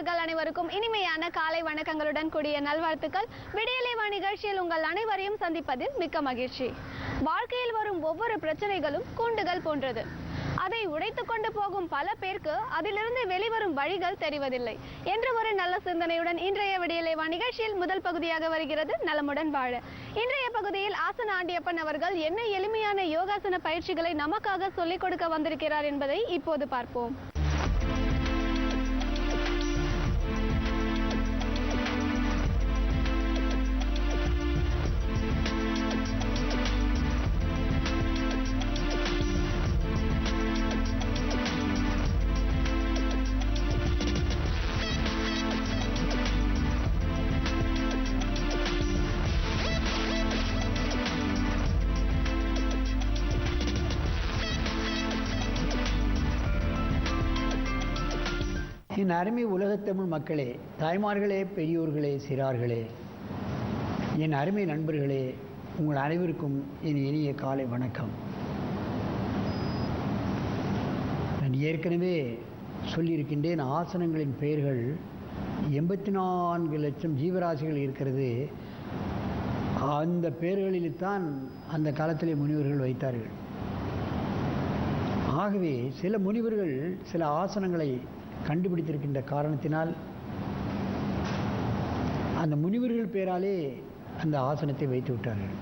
நேயர்கள் அனைவருக்கும் இனிமையான காலை வணக்கங்களுடன் கூடிய நல்வாழ்த்துக்கள். விடியலைவா நிகழ்ச்சியில் உங்கள் அனைவரையும் சந்திப்பதில் மிக்க மகிழ்ச்சி. வாழ்க்கையில் வரும் ஒவ்வொரு பிரச்சனைகளும் கூண்டுகள் போன்றது. அதை உடைத்து கொண்டு போகும் பல பேருக்கு அதிலிருந்து வெளிவரும் வழிகள் தெரிவதில்லை என்ற ஒரு நல்ல சிந்தனையுடன் இன்றைய விடியலைவா நிகழ்ச்சியில் முதல் பகுதியாக வருகிறது நலமுடன் வாழ. இன்றைய பகுதியில் ஆசன ஆண்டியப்பன் அவர்கள் என்ன எளிமையான யோகாசன பயிற்சிகளை நமக்காக சொல்லிக் கொடுக்க வந்திருக்கிறார் என்பதை இப்போது பார்ப்போம். என் அருமை உலகத்தமிழ் மக்களே, தாய்மார்களே, பெரியோர்களே, சிறார்களே, என் அருமை நண்பர்களே, உங்கள் அனைவருக்கும் என் இனிய காலை வணக்கம். நான் ஏற்கனவே சொல்லியிருக்கின்றேன், ஆசனங்களின் பெயர்கள் 84 லட்சம் ஜீவராசிகள் இருக்கிறது. அந்த பெயர்களில் தான் அந்த காலத்திலே முனிவர்கள் வைத்தார்கள். ஆகவே சில முனிவர்கள் சில ஆசனங்களை கண்டுபிடித்திருக்கின்ற காரணத்தினால் அந்த முனிவர்கள் பேராலே அந்த ஆசனத்தை வைத்து விட்டார்கள்.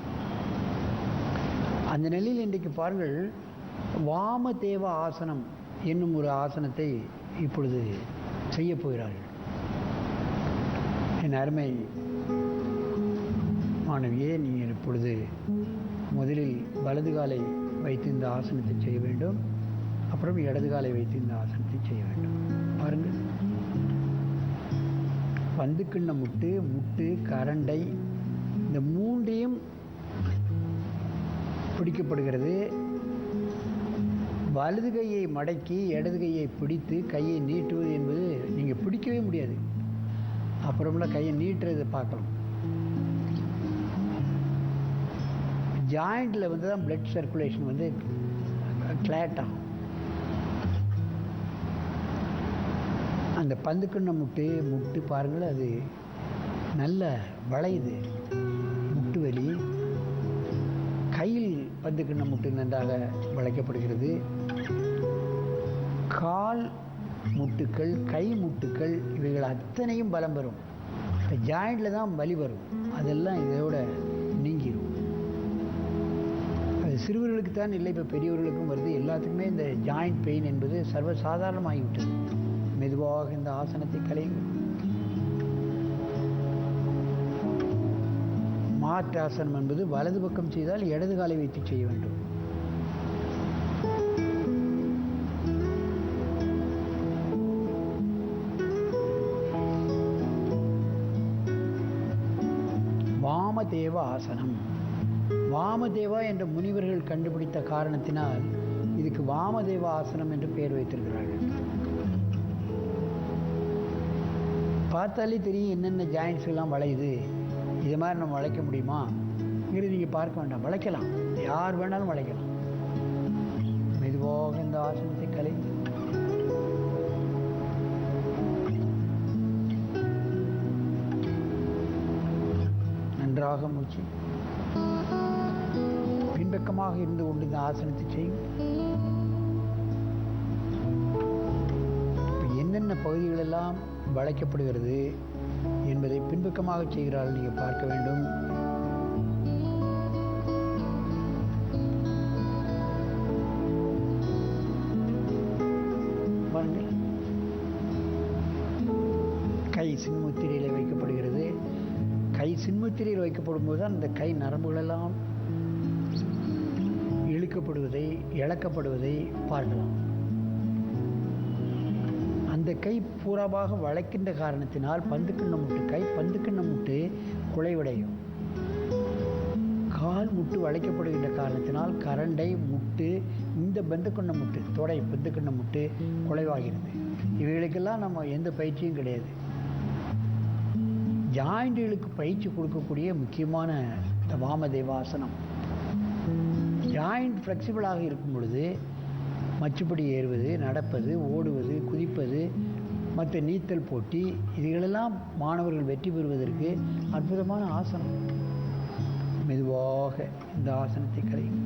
அந்த நிலையில் இன்றைக்கு பாருங்கள், வாமதேவ ஆசனம் என்னும் ஒரு ஆசனத்தை இப்பொழுது செய்ய போகிறார்கள். என் அருமை மாணவியே, நீங்கள் இப்பொழுது முதலில் வலது காலை வைத்து இந்த ஆசனத்தை செய்ய வேண்டும். அப்புறம் இடது காலை வைத்து இந்த ஆசனத்தை செய்ய வேண்டும். பாருங்கள், பந்துக்கிண்ண முட்டு, முட்டு, கரண்டை, இந்த மூன்றையும் பிடிக்கப்படுகிறது. வலது கையை மடக்கி இடது கையை பிடித்து கையை நீட்டுவது என்பது நீங்கள் பிடிக்கவே முடியாது. அப்புறம்லாம் கையை நீட்டுறதை பார்க்கலாம். ஜாயிண்டில் வந்து தான் பிளட் சர்க்குலேஷன் வந்து கிளாட் ஆகும். அந்த பந்துக்கிண்ண முட்டு பாருங்கள், அது நல்ல வளையுது. முட்டு வலி, கையில் பந்துக்கிண்ண முட்டு நன்றாக வளைக்கப்படுகிறது. கால் முட்டுக்கள், கை முட்டுக்கள், இவைகள் அத்தனையும் பலம் பெறும். இந்த ஜாயிண்டில் தான் வலி வரும், அதெல்லாம் இதோட நீங்கிடும். அது சிறுவர்களுக்கு தான் இல்லை, இப்போ பெரியவர்களுக்கும் வருது. எல்லாத்துக்குமே இந்த ஜாயிண்ட் பெயின் என்பது சர்வசாதாரணமாகிவிட்டது. மெதுவாக இந்த ஆசனத்தை கலையுங்கள். மாற்று ஆசனம் என்பது வலது பக்கம் செய்தால் இடது காலை வைத்து செய்ய வேண்டும். வாமதேவ ஆசனம். வாமதேவா என்ற முனிவர்கள் கண்டுபிடித்த காரணத்தினால் இதுக்கு வாமதேவ ஆசனம் என்று பெயர் வைத்திருக்கிறார்கள். பார்த்தாலே தெரியும் என்னென்ன ஜாயின்ட்ஸ் எல்லாம் வளையுது. இது மாதிரி நம்ம வளைக்க முடியுமா இங்கிறது நீங்கள் பார்க்க வேண்டாம், வளைக்கலாம். யார் வேணாலும் வளைக்கலாம். மெதுவாக இந்த ஆசனத்தை கலைந்து நன்றாக மூச்சு பின்பக்கமாக இருந்து கொண்டு இந்த ஆசனத்தை செய்யும். என்னென்ன பகுதிகளெல்லாம் வளைக்கப்படுகிறது என்பதை பின்பக்கமாக செய்கிறார்கள் நீங்கள் பார்க்க வேண்டும். கை சின்முத்திரையில் வைக்கப்படுகிறது. கை சின்முத்திரையில் வைக்கப்படும் போது தான் அந்த கை நரம்புகளெல்லாம் இழுக்கப்படுவதை, இழக்கப்படுவதை பார்க்கலாம். அந்த கை பூராவாக வளைக்கின்ற காரணத்தினால் பந்துக்கிண்ண முட்டு, கை பந்துக்கிண்ண முட்டு குலைவடையும். கால் முட்டு வளைக்கப்படுகின்ற காரணத்தினால் கரண்டை முட்டு, இந்த பந்துக்கிண்ண முட்டு, தொடை பந்துக்கிண்ண முட்டு குலைவாகிறது. இவைகளுக்கெல்லாம் நம்ம எந்த பயிற்சியும் கிடையாது. ஜாயிண்டுகளுக்கு பயிற்சி கொடுக்கக்கூடிய முக்கியமான இந்த வாமதேவாசனம். ஜாயிண்ட் ஃப்ளெக்சிபிளாக இருக்கும் பொழுது மச்சுப்படி ஏறுவது, நடப்பது, ஓடுவது, குதிப்பது, மற்ற நீச்சல் போட்டி, இதுகளெல்லாம் மாணவர்கள் வெற்றி பெறுவதற்கு அற்புதமான ஆசனம். மெதுவாக இந்த ஆசனத்தை கலையும்.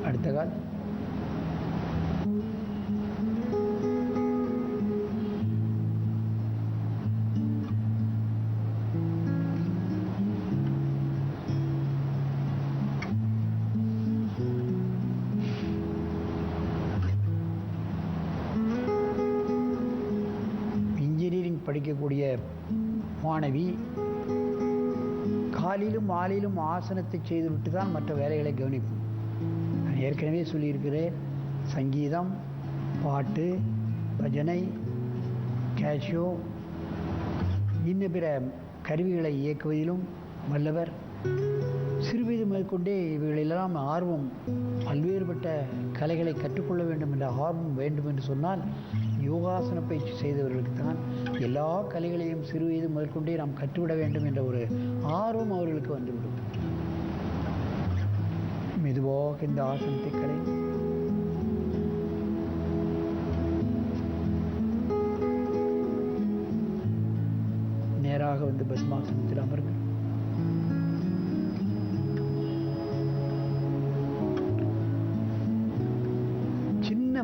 அடுத்த கால். இன்ஜினியரிங் படிக்கக்கூடிய மாணவி காலையிலும் மாலையிலும் ஆசனத்தை செய்துவிட்டு தான் மற்ற வேலைகளை கவனிக்கும். நான் ஏற்கனவே சொல்லியிருக்கிறேன், சங்கீதம், பாட்டு, பஜனை, கேஷியோ, இன்னும் பிற கருவிகளை இயக்குவதிலும் வல்லவர். சிறுவயது முதற்கொண்டே இவைகளெல்லாம் ஆர்வம், பல்வேறுபட்ட கலைகளை கற்றுக்கொள்ள வேண்டும் என்ற ஆர்வம் வேண்டும் என்று சொன்னால் யோகாசன பயிற்சி செய்தவர்களுக்கு தான் எல்லா கலைகளையும் சிறுவயது முதற்கொண்டே நாம் கற்றுவிட வேண்டும் என்ற ஒரு ஆர்வம் அவர்களுக்கு வந்துவிடும். மெதுவாக இந்த ஆசனத்தை கலை. நேராக வந்து பத்மாசனத்தில் அமர்ந்து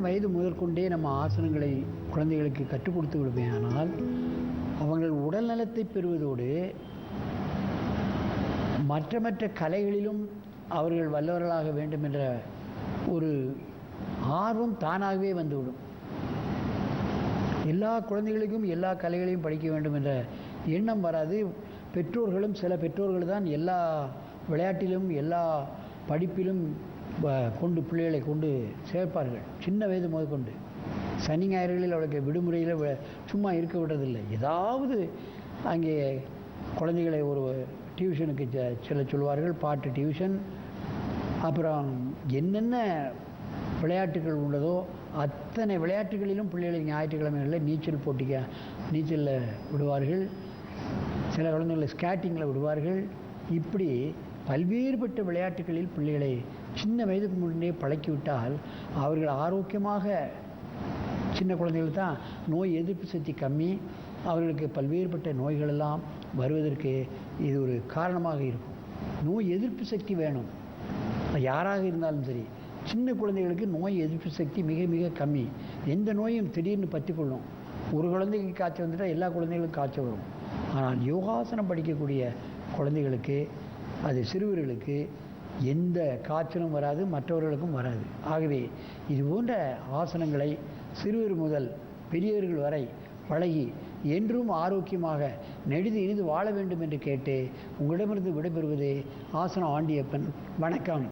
வயது முதற்கொண்டே நம்ம ஆசனங்களை குழந்தைகளுக்கு கற்றுக் கொடுத்து விடுவேயானால் அவங்கள் உடல் நலத்தை பெறுவதோடு மற்ற கலைகளிலும் அவர்கள் வல்லவர்களாக வேண்டும் என்ற ஒரு ஆர்வம் தானாகவே வந்துவிடும். எல்லா குழந்தைகளுக்கும் எல்லா கலைகளையும் படிக்க வேண்டும் என்ற எண்ணம் வராது. பெற்றோர்களும், சில பெற்றோர்கள் தான் எல்லா விளையாட்டிலும் எல்லா படிப்பிலும் கொண்டு பிள்ளைகளை கொண்டு சேர்ப்பார்கள். சின்ன வயது முதற்கொண்டு சனி ஞாயிறுகளில் அவளுக்கு விடுமுறையில் சும்மா இருக்க விடுறதில்லை. ஏதாவது அங்கே குழந்தைகளை ஒரு டியூஷனுக்கு செல்ல சொல்வார்கள். பாட்டு டியூஷன், அப்புறம் என்னென்ன விளையாட்டுகள் உள்ளதோ அத்தனை விளையாட்டுகளிலும் பிள்ளைகளை ஞாயிற்றுக்கிழமைகளில் நீச்சல் போட்டிக்க நீச்சலில் விடுவார்கள். சில குழந்தைகளை ஸ்கேட்டிங்கில் விடுவார்கள். இப்படி பல்வேறுபட்ட விளையாட்டுகளில் பிள்ளைகளை சின்ன வயதுக்கு முன்னே பழக்கிவிட்டால் அவர்கள் ஆரோக்கியமாக, சின்ன குழந்தைகள் தான் நோய் எதிர்ப்பு சக்தி கம்மி, அவர்களுக்கு பல்வேறுபட்ட நோய்களெல்லாம் வருவதற்கு இது ஒரு காரணமாக இருக்கும். நோய் எதிர்ப்பு சக்தி வேணும், யாராக இருந்தாலும் சரி. சின்ன குழந்தைகளுக்கு நோய் எதிர்ப்பு சக்தி மிக மிக கம்மி. எந்த நோயும் திடீர்னு பற்றிக்கொள்ளும். ஒரு குழந்தைக்கு காய்ச்சல் வந்துட்டால் எல்லா குழந்தைகளுக்கும் காய்ச்சல் வரும். ஆனால் யோகாசனம் படிக்கக்கூடிய குழந்தைகளுக்கு, அது சிறுவர்களுக்கு எந்த காய்ச்சலும் வராது, மற்றவர்களுக்கும் வராது. ஆகவே இது போன்ற ஆசனங்களை சிறுவர் முதல் பெரியவர்கள் வரை பழகி என்றும் ஆரோக்கியமாக நெடிது இனிது வாழ வேண்டும் என்று கேட்டு உங்களிடமிருந்து விடைபெறுவது ஆசன ஆண்டியப்பன். வணக்கம்.